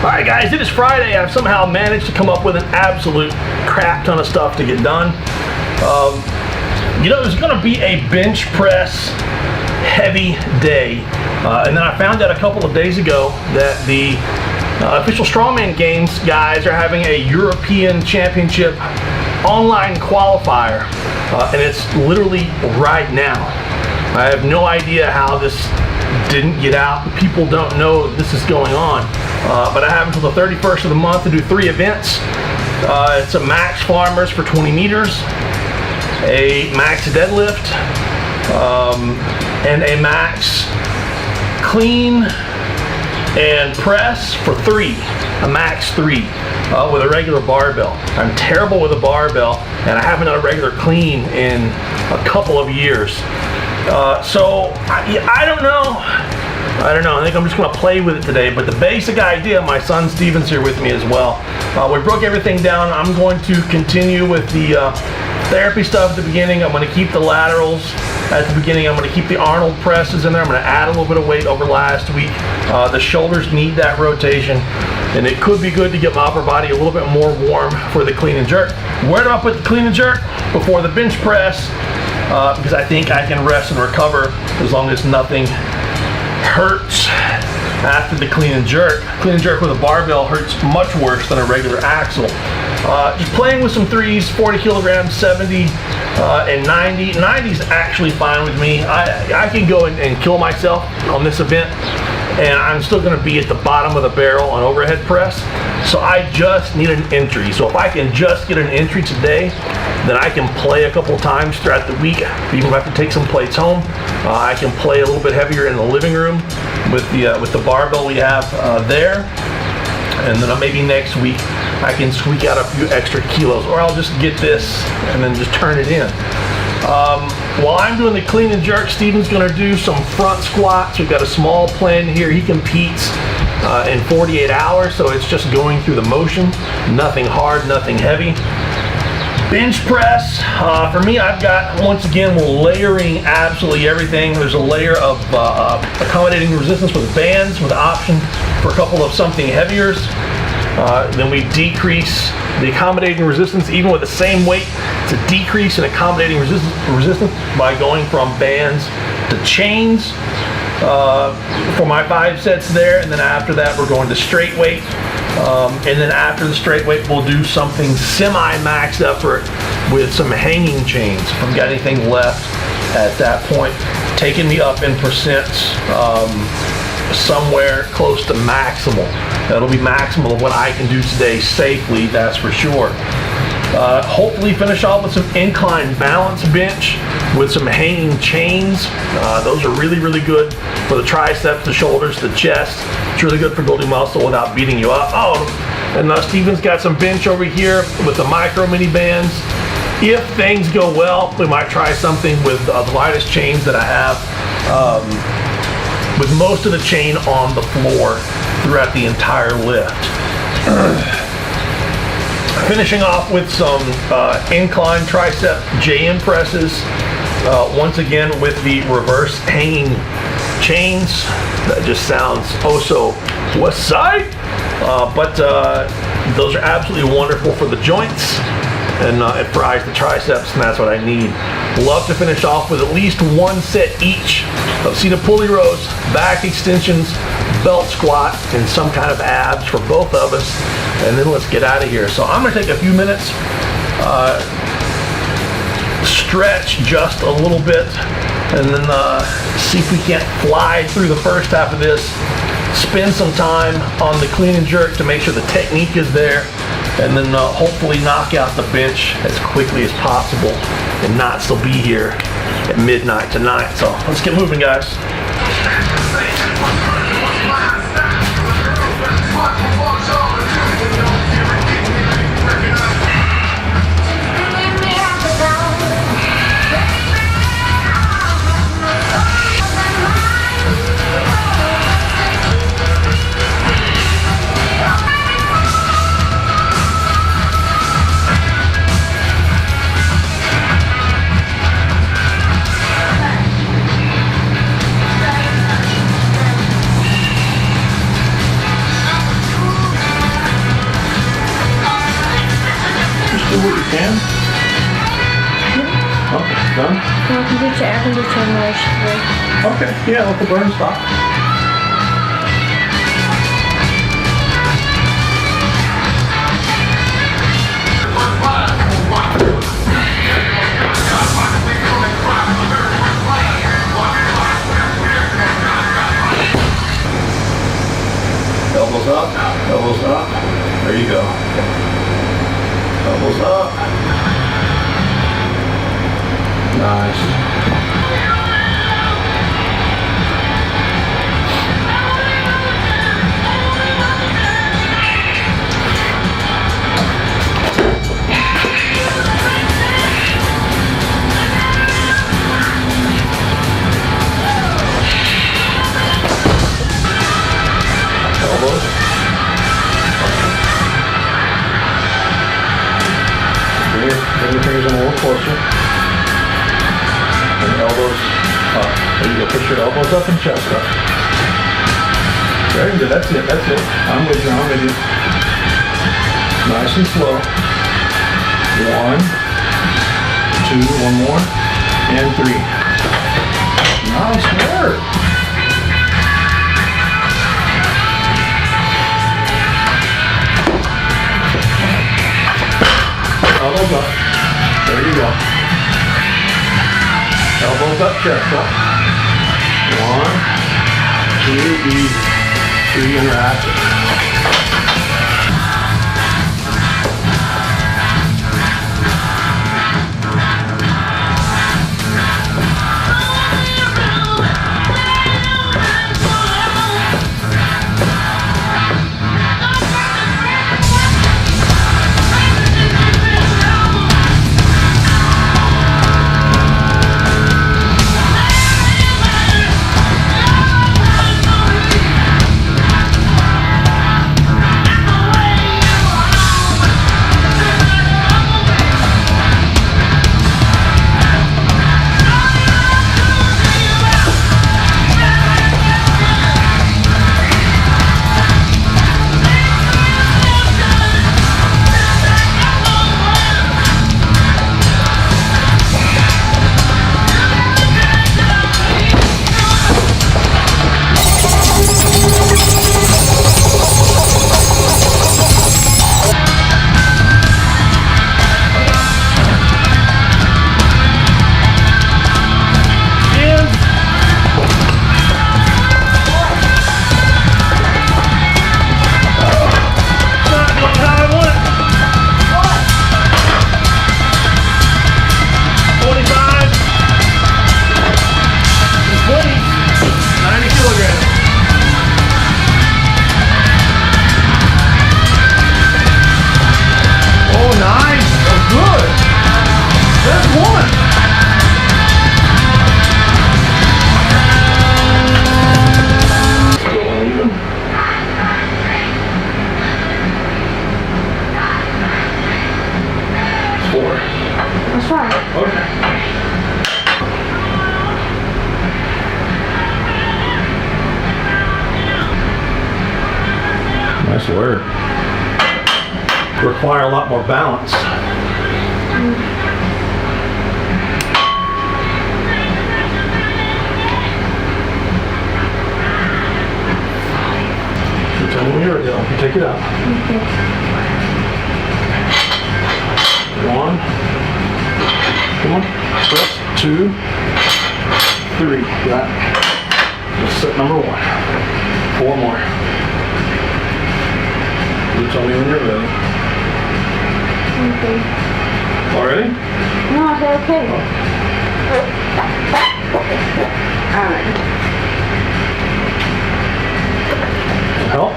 Alright guys, it is Friday. I've somehow managed to come up with an absolute crap ton of stuff to get done. There's going to be a bench press heavy day. And then I found out a couple of days ago that the official Strongman Games guys are having a European Championship online qualifier. And it's literally right now. I have no idea how this didn't get out. People don't know this is going on. But I have until the 31st of the month to do 3 events. It's a max farmers for 20 meters, a max deadlift, and a max clean and press for 3, a max 3 with a regular barbell. I'm terrible with a barbell, and I haven't done a regular clean in a couple of years. So I don't know. I think I'm just going to play with it today, but the basic idea, my son Steven's here with me as well. We broke everything down. I'm going to continue with the therapy stuff at the beginning. I'm going to keep the laterals at the beginning. I'm going to keep the Arnold presses in there. I'm going to add a little bit of weight over last week. The shoulders need that rotation, and it could be good to get my upper body a little bit more warm for the clean and jerk. Where do I put the clean and jerk? Before the bench press, because I think I can rest and recover as long as nothing hurts after the clean and jerk. Clean and jerk with a barbell hurts much worse than a regular axle. Just playing with some 3s, 40 kilograms, 70, and 90. 90 is actually fine with me. I can go and kill myself on this event, and I'm still going to be at the bottom of the barrel on overhead press. So I just need an entry. So if I can just get an entry today, then I can play a couple times throughout the week. Even if I have to take some plates home, I can play a little bit heavier in the living room with the barbell we have there. And then maybe next week I can squeak out a few extra kilos, or I'll just get this and then just turn it in. While I'm doing the clean and jerk, Steven's going to do some front squats. We've got a small plan here. He competes in 48 hours, so it's just going through the motion. Nothing hard, nothing heavy. Bench press, for me, I've got, once again, we're layering absolutely everything. There's a layer of accommodating resistance with bands with the option for a couple of something heaviers. Then we decrease the accommodating resistance even with the same weight. It's a decrease in accommodating resistance by going from bands to chains for my 5 sets there. And then after that, we're going to straight weight. And then after the straight weight, we'll do something semi-max effort with some hanging chains. If I've got anything left at that point, taking me up in percents somewhere close to maximal. That'll be maximal of what I can do today safely, that's for sure. Hopefully finish off with some incline balance bench with some hanging chains. Those are really, really good for the triceps, the shoulders, the chest. It's really good for building muscle without beating you up. Oh, and Steven's got some bench over here with the micro mini bands. If things go well, we might try something with the lightest chains that I have, with most of the chain on the floor throughout the entire lift. Finishing off with some incline tricep JM presses, once again with the reverse hanging chains. That just sounds oh so west side, but those are absolutely wonderful for the joints, and it fries the triceps, and that's what I need. Love to finish off with at least 1 set each of seated pulley rows, back extensions, belt squat, and some kind of abs for both of us, and then let's get out of here. So I'm going to take a few minutes, stretch just a little bit, and then see if we can't fly through the first half of this. Spend some time on the clean and jerk to make sure the technique is there, and then hopefully knock out the bench as quickly as possible and not still be here at midnight tonight. So let's get moving, guys. can? Okay, done? No, I can do generation 3. Okay, yeah, let the burn stop. Elbows up, elbows up. There you go. Elbows up. Nice. Elbows. Bring your fingers in a little closer. And elbows up. There you go. Push your elbows up and chest up. Very good. That's it. That's it. I'm with you. I'm with you. Nice and slow. 1, 2, one more, and 3. Nice work. Elbows up. There you go. Elbows up, chest up. 1, 2, easy. 3, and rapid. That's fine. Okay. Nice work. Require a lot more balance. So tell me when you're ready. You take it out. Okay. 1. Come on. Press. 2, 3. Got it. That's set number 1. 4 more. You tell me when you're ready. Okay. All ready? No, I said okay. Alright. Help?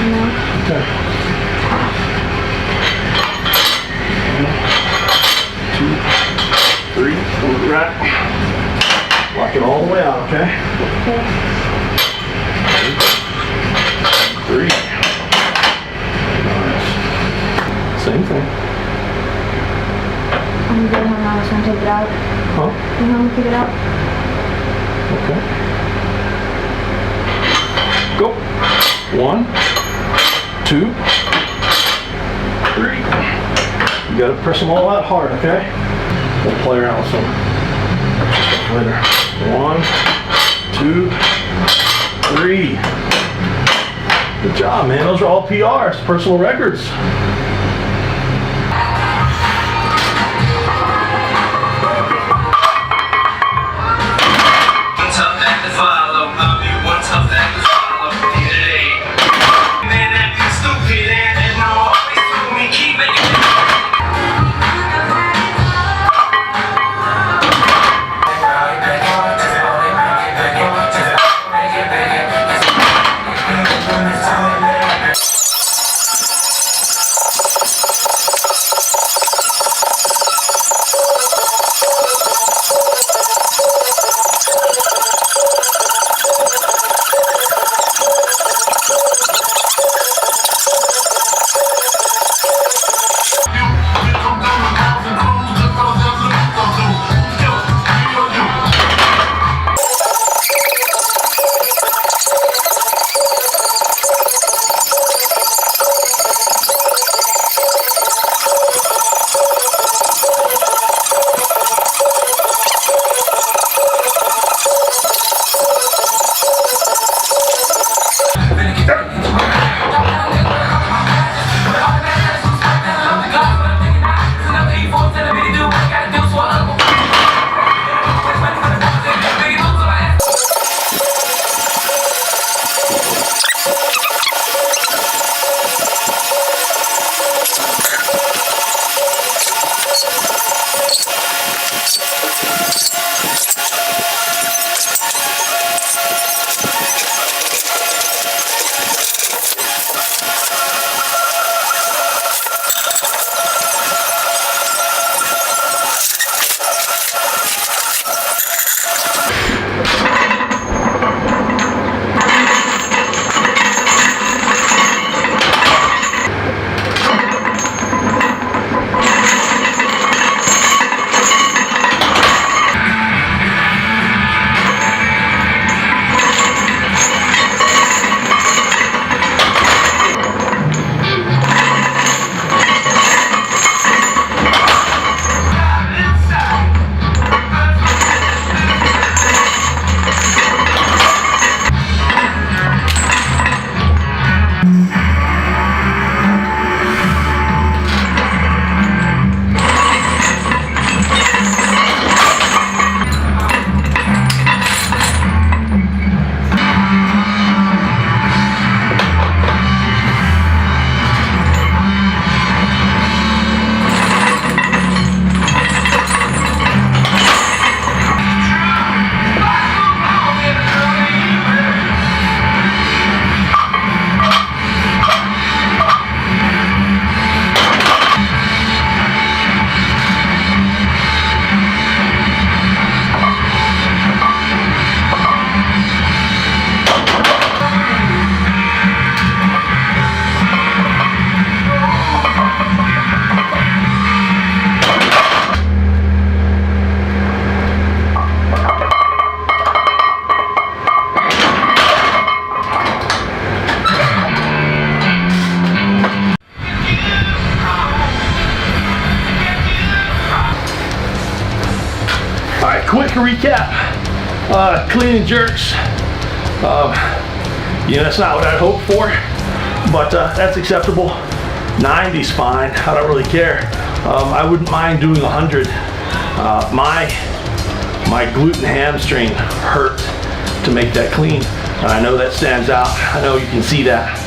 No. Okay. 1, 2, 3. Hold it right. Lock it all the way out, okay? Okay. 3. Nice. Same thing. I'm gonna have my son take it out. Huh? You want me to take it out? Okay. Go. 1, 2, 3. You gotta press them all out hard, okay? We'll play around with some later. 1, 2, 3. Good job, man. Those are all PRs, personal records. Quick recap, clean and jerks. That's not what I'd hoped for, but that's acceptable. 90's fine, I don't really care. I wouldn't mind doing 100. My glute and hamstring hurt to make that clean, and I know that stands out. I know you can see that.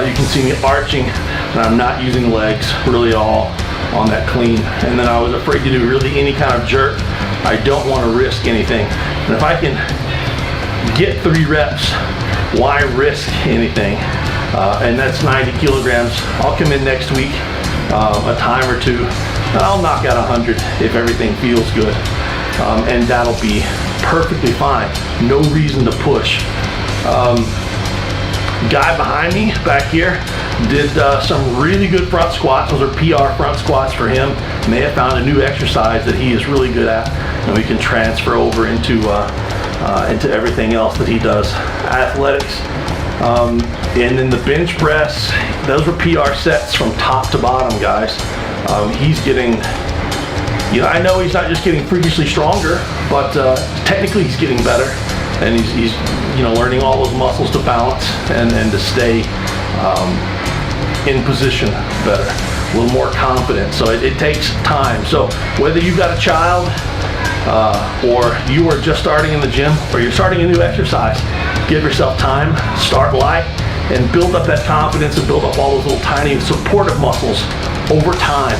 You can see me arching, and I'm not using legs really at all on that clean. And then I was afraid to do really any kind of jerk. I don't want to risk anything. And if I can get 3 reps, why risk anything? And that's 90 kilograms. I'll come in next week, a time or two, and I'll knock out 100 if everything feels good. And that'll be perfectly fine. No reason to push. Guy behind me back here did some really good front squats. Those are PR front squats for him. May have found a new exercise that he is really good at, and we can transfer over into everything else that he does. Athletics. And then the bench press, those were PR sets from top to bottom, guys. He's getting, I know he's not just getting freakishly stronger, but technically he's getting better, and he's learning all those muscles to balance and to stay in position better, a little more confident. So it takes time. So whether you've got a child or you are just starting in the gym or you're starting a new exercise, give yourself time, start light, and build up that confidence and build up all those little tiny supportive muscles over time.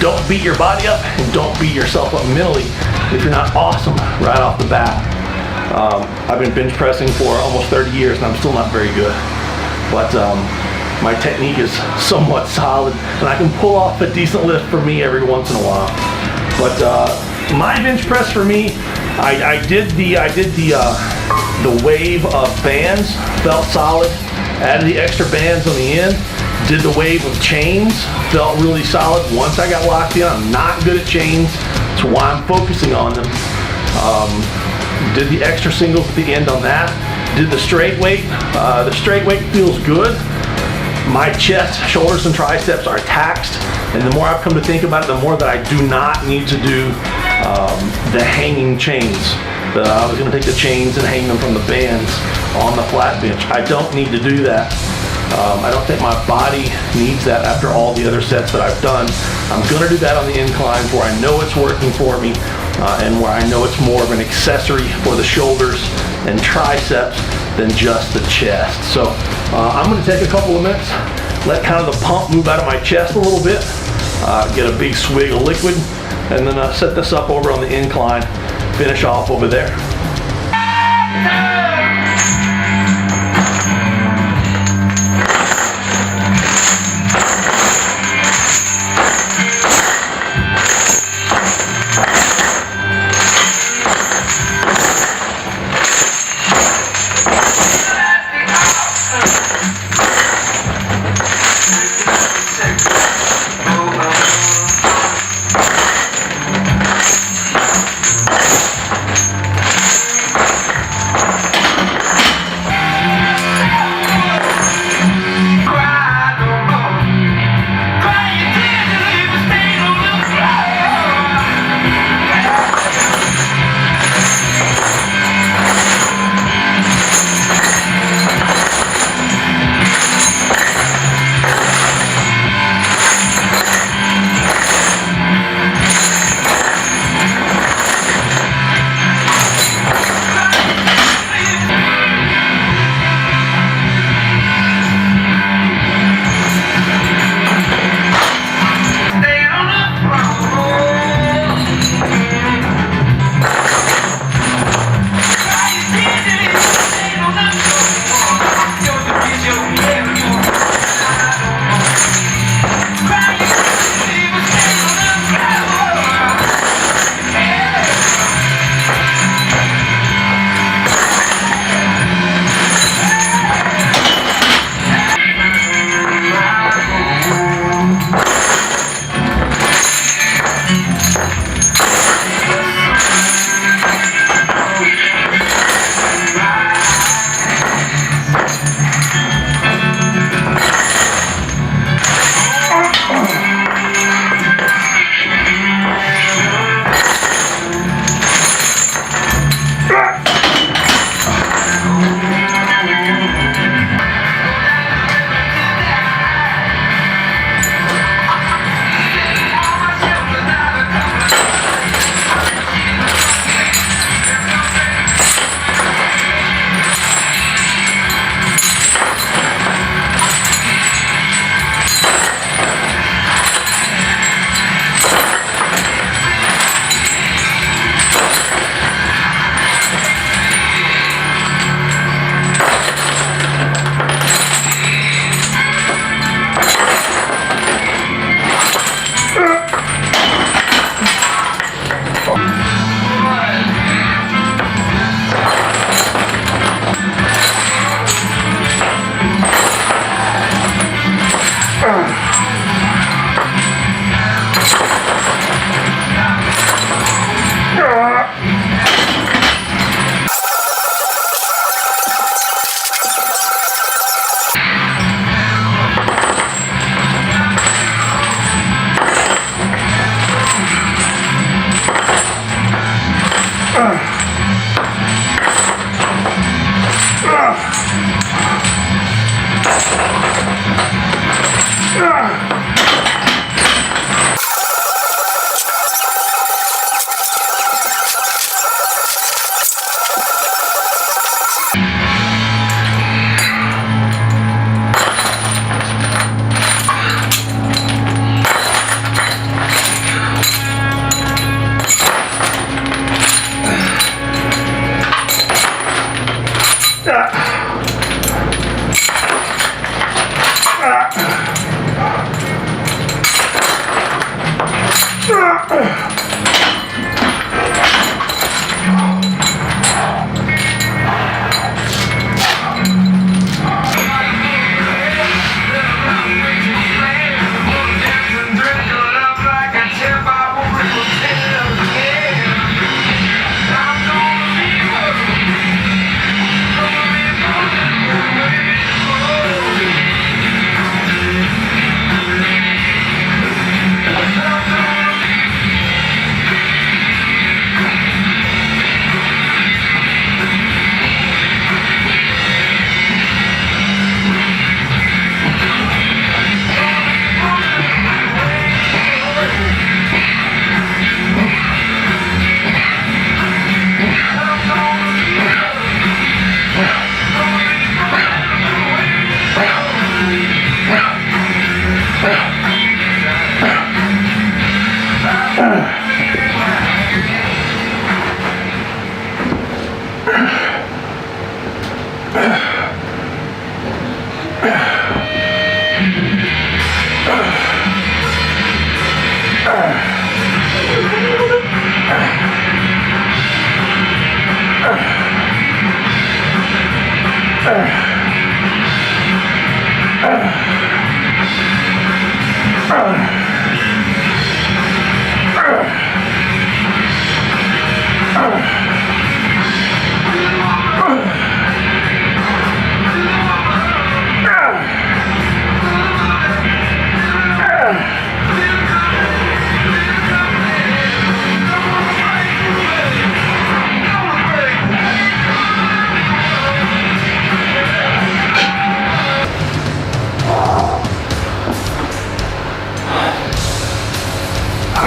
Don't beat your body up and don't beat yourself up mentally if you're not awesome right off the bat. I've been bench pressing for almost 30 years and I'm still not very good. But my technique is somewhat solid and I can pull off a decent lift for me every once in a while. But my bench press for me, I did the wave of bands, felt solid. Added the extra bands on the end. Did the wave of chains, felt really solid. Once I got locked in, I'm not good at chains. That's why I'm focusing on them. Did the extra singles at the end on that. Did the straight weight. The straight weight feels good. My chest, shoulders, and triceps are taxed. And the more I've come to think about it, the more that I do not need to do the hanging chains. I was going to take the chains and hang them from the bands on the flat bench. I don't need to do that. I don't think my body needs that after all the other sets that I've done. I'm going to do that on the inclines where I know it's working for me and where I know it's more of an accessory for the shoulders and triceps than just the chest. So I'm going to take a couple of minutes, let kind of the pump move out of my chest a little bit, get a big swig of liquid, and then set this up over on the incline, finish off over there.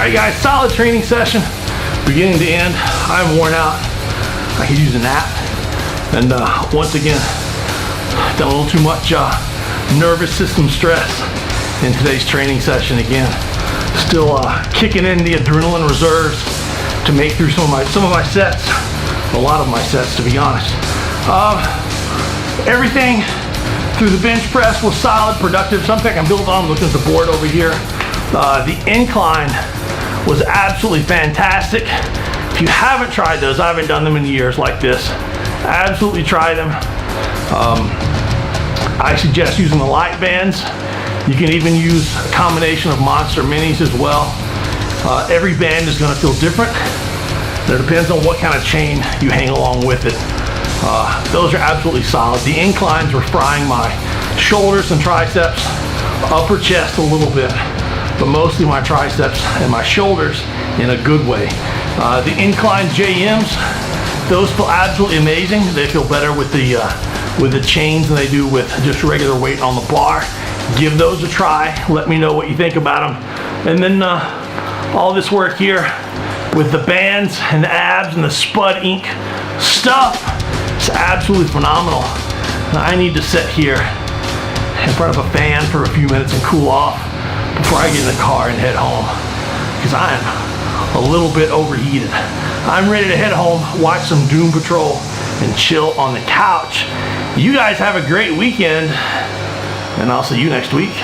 Alright guys, solid training session, beginning to end. I'm worn out. I could use a nap. And once again, done a little too much nervous system stress in today's training session again. Still kicking in the adrenaline reserves to make through some of my sets, a lot of my sets to be honest. Everything through the bench press was solid, productive. Something I can build on. Looking at the board over here. The incline was absolutely fantastic. If you haven't tried those, I haven't done them in years like this. Absolutely try them. I suggest using the light bands. You can even use a combination of Monster Minis as well. Every band is going to feel different. It depends on what kind of chain you hang along with it. Those are absolutely solid. The inclines were frying my shoulders and triceps, upper chest a little bit, but mostly my triceps and my shoulders in a good way. The incline JMs, those feel absolutely amazing. They feel better with the chains than they do with just regular weight on the bar. Give those a try. Let me know what you think about them. And then all this work here with the bands and the abs and the Spud Inc. stuff is absolutely phenomenal. I need to sit here in front of a fan for a few minutes and cool off before I get in the car and head home, because I am a little bit overheated. I'm ready to head home, watch some Doom Patrol, and chill on the couch. You guys have a great weekend, and I'll see you next week.